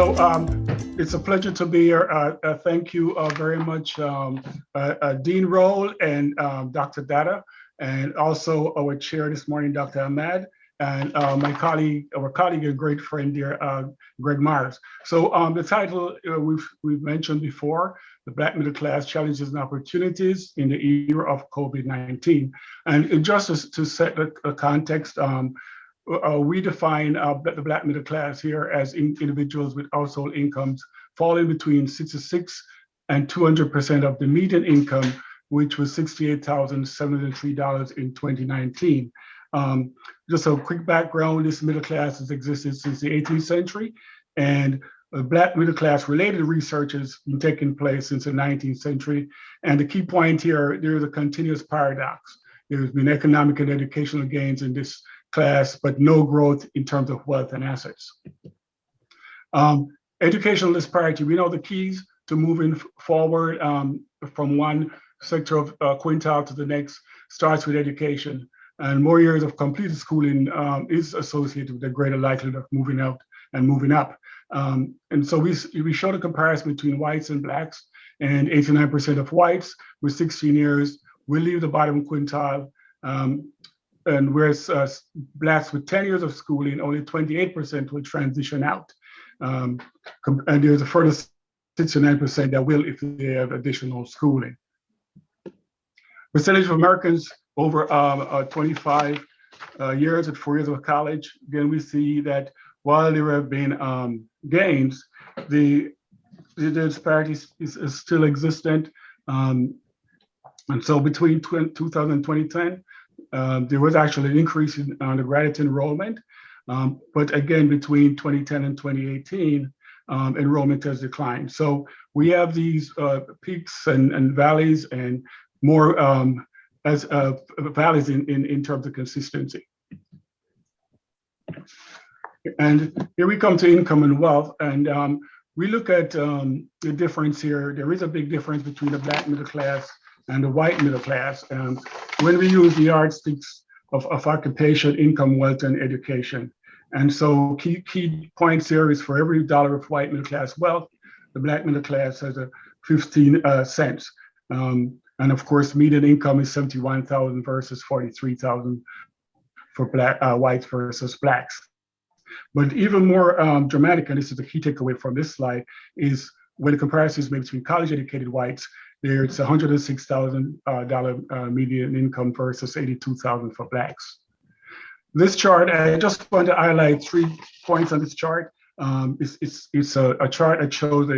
So it's a pleasure to be here. Thank you very much, Dean Roll and Dr. Data, and also our chair this morning, Dr. Ahmad, and my colleague, our colleague and great friend here, Greg Myers. So the title we've mentioned before, the Black Middle Class Challenges and Opportunities in the Era of COVID-19. And just to set a context, we define the Black middle class here as individuals with household incomes falling between 66 and 200% of the median income, which was $68,703 in 2019. Just a quick background, this middle class has existed since the 18th century, and Black middle class related research has been taking place since the 19th century. And the key point here, there's a continuous paradox. There's been economic and educational gains in this class, but no growth in terms of wealth and assets. Educational disparity, we know the keys to moving forward from one sector of quintile to the next starts with education. And more years of completed schooling is associated with a greater likelihood of moving out and moving up. And so we showed a comparison between whites and blacks, and 89% of whites with 16 years will leave the bottom quintile. And whereas blacks with 10 years of schooling, only 28% will transition out. And there's a further 69% that will if they have additional schooling. Percentage of Americans over 25 years at 4 years of college, again, we see that while there have been gains, the disparity is still existent. And so between 2000 and 2010, there was actually an increase in undergraduate enrollment, but again, between 2010 and 2018, enrollment has declined. So we have these peaks and valleys, and more as valleys in terms of consistency. And here we come to income and wealth, and we look at the difference here. There is a big difference between the Black middle class and the white middle class. When we use the yardsticks of occupation, income, wealth, and education. And so key points here is for every dollar of white middle class wealth, the Black middle class has a 15 cents. And of course, median income is 71,000 versus 43,000 for whites versus blacks. But even more dramatic, and this is the key takeaway from this slide, is when the comparison is made between college-educated whites, there's $106,000 median income versus $82,000 for blacks. This chart, I just want to highlight 3 points on this chart. It's a chart that shows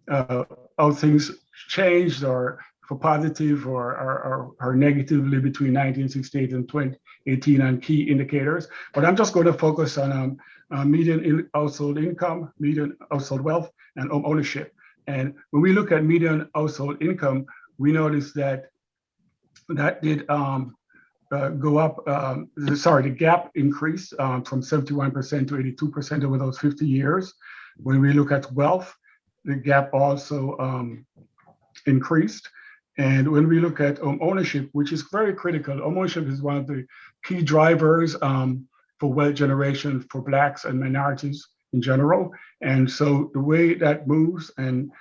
how things changed, or for positive or negatively between 1968 and 2018 on key indicators. But I'm just going to focus on median household income, median household wealth, and home ownership. And when we look at median household income, we notice that did go up, the gap increased from 71% to 82% over those 50 years. When we look at wealth, the gap also increased. And when we look at home ownership, which is very critical, home ownership is one of the key drivers for wealth generation for blacks and minorities in general. And so the way that moves and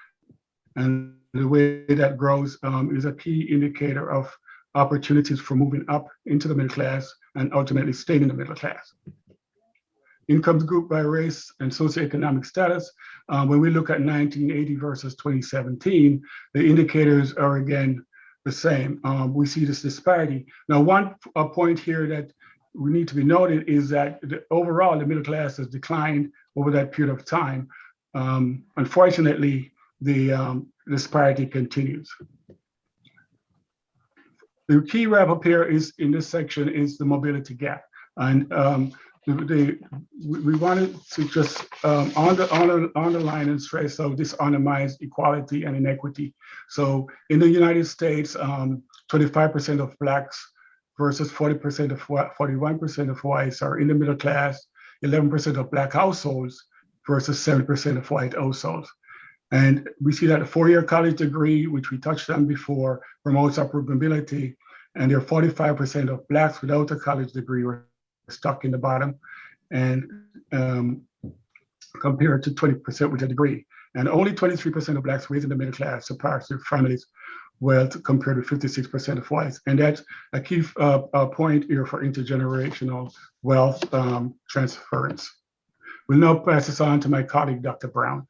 the way that grows is a key indicator of opportunities for moving up into the middle class and ultimately staying in the middle class. Incomes grouped by race and socioeconomic status. When we look at 1980 versus 2017, the indicators are again the same. We see this disparity. Now, one point here that we need to be noted is that overall the middle class has declined over that period of time. Unfortunately, the disparity continues. The key wrap up here is in this section is the mobility gap. And we wanted to just underline and stress how this undermines equality and inequity. So in the United States, 25% of blacks versus 40% of 41% of whites are in the middle class, 11% of black households versus 7% of white households. And we see that a 4-year college degree, which we touched on before, promotes upward mobility. And there are 45% of blacks without a college degree were stuck in the bottom. And compared to 20% with a degree. And only 23% of Blacks raised in the middle class surpassed their families' wealth compared with 56% of whites. And that's a key point here for intergenerational wealth transference. We'll now pass this on to my colleague, Dr. Brown.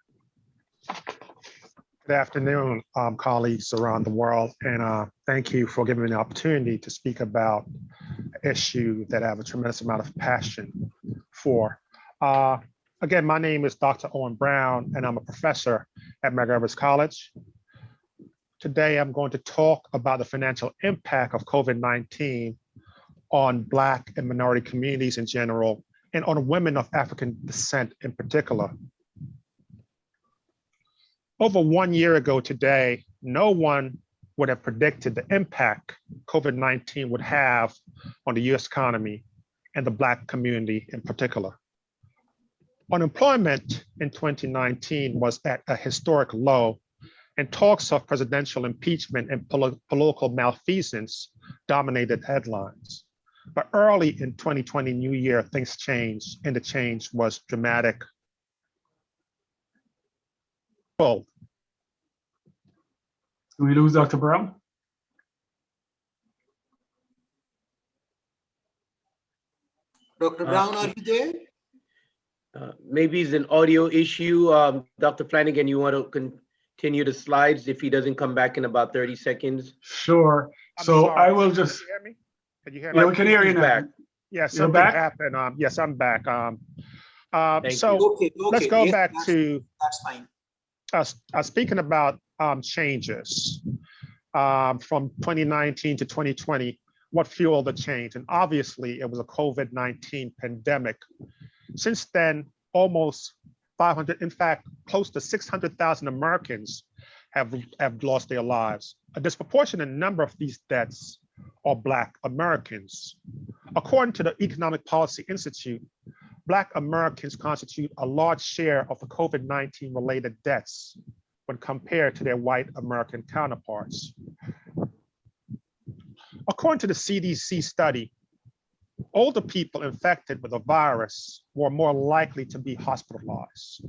Good afternoon, colleagues around the world, and thank you for giving me the opportunity to speak about an issue that I have a tremendous amount of passion for. Again, my name is Dr. Owen Brown, and I'm a professor at Medgar College. Today, I'm going to talk about the financial impact of COVID-19 on Black and minority communities in general, and on women of African descent in particular. Over 1 year ago today, no one would have predicted the impact COVID-19 would have on the US economy and the Black community in particular. Unemployment in 2019 was at a historic low, and talks of presidential impeachment and political malfeasance dominated headlines. But early in 2020 New Year, things changed, and the change was dramatic. Bold. Did we lose Dr. Brown? Dr. Brown, are you there? Maybe it's an audio issue. Dr. Flanigan, you want to continue the slides if he doesn't come back in about 30 seconds? Sure. So I will just. Can you hear me? Can you hear me? Yeah, we can hear you now. Back. Yeah, something happened. Yes, I'm back. So let's go yes, back to that's fine. Speaking about changes from 2019 to 2020, what fueled the change? And obviously, it was a COVID-19 pandemic. Since then, almost 500, in fact, close to 600,000 Americans have lost their lives. A disproportionate number of these deaths are Black Americans. According to the Economic Policy Institute, Black Americans constitute a large share of the COVID-19 related deaths when compared to their white American counterparts. According to the CDC study, older people infected with the virus were more likely to be hospitalized.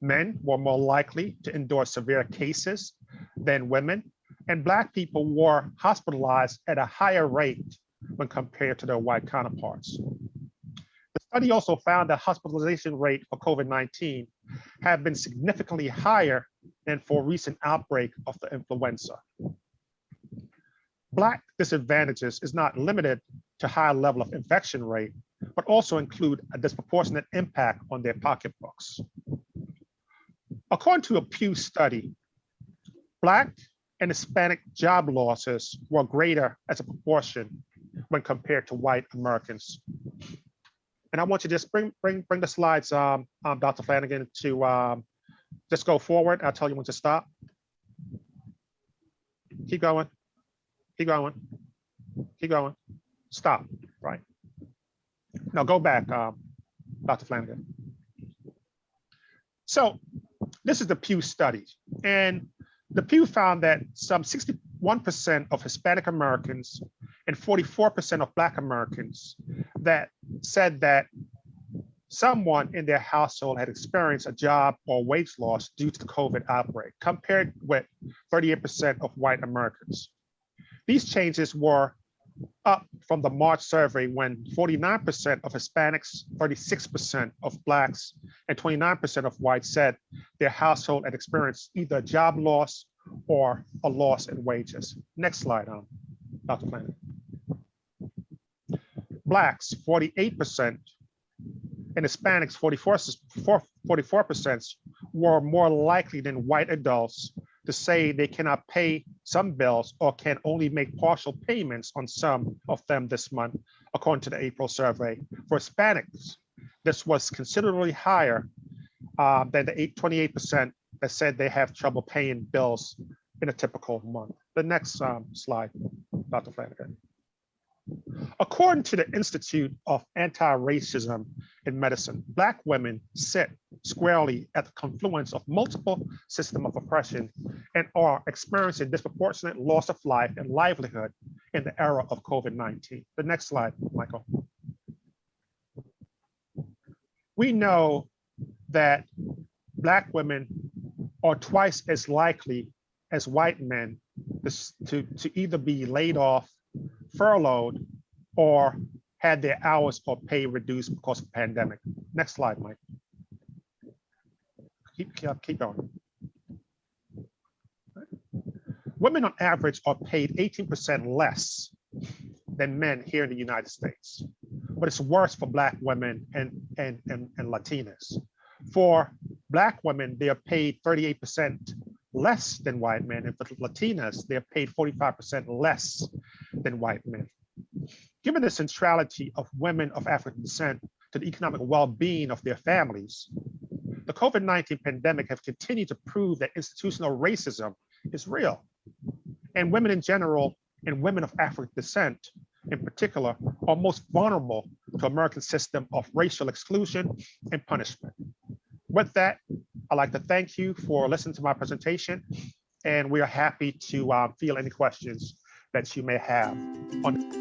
Men were more likely to endure severe cases than women, and Black people were hospitalized at a higher rate when compared to their white counterparts. The study also found that hospitalization rate for COVID-19 had been significantly higher than for recent outbreak of the influenza. Black disadvantages is not limited to high level of infection rate, but also include a disproportionate impact on their pocketbooks. According to a Pew study, Black and Hispanic job losses were greater as a proportion when compared to white Americans. And I want you to just bring the slides, Dr. Flanigan, to just go forward. I'll tell you when to stop. Keep going, keep going, keep going. Stop, right? Now go back, Dr. Flanigan. So this is the Pew study. And the Pew found that some 61% of Hispanic Americans and 44% of Black Americans that said that someone in their household had experienced a job or wage loss due to the COVID outbreak, compared with 38% of white Americans. These changes were up from the March survey when 49% of Hispanics, 36% of Blacks, and 29% of whites said their household had experienced either a job loss or a loss in wages. Next slide, Dr. Flanigan. Blacks, 48%, and Hispanics, 44% were more likely than white adults to say they cannot pay some bills or can only make partial payments on some of them this month, according to the April survey. For Hispanics, this was considerably higher than the 28% that said they have trouble paying bills in a typical month. The next slide, Dr. Flanigan. According to the Institute of Anti-Racism in Medicine, Black women sit squarely at the confluence of multiple systems of oppression and are experiencing disproportionate loss of life and livelihood in the era of COVID-19. The next slide, Michael. We know that Black women are twice as likely as white men to either be laid off, furloughed, or had their hours or pay reduced because of the pandemic. Next slide, Mike. Keep going. Women on average are paid 18% less than men here in the United States, but it's worse for Black women and Latinas. For Black women, they are paid 38% less than white men, and for Latinas, they are paid 45% less than white men. Given the centrality of women of African descent to the economic well-being of their families, the COVID-19 pandemic have continued to prove that institutional racism is real. And women in general, and women of African descent in particular, are most vulnerable to American system of racial exclusion and punishment. With that, I'd like to thank you for listening to my presentation, and we are happy to field any questions that you may have on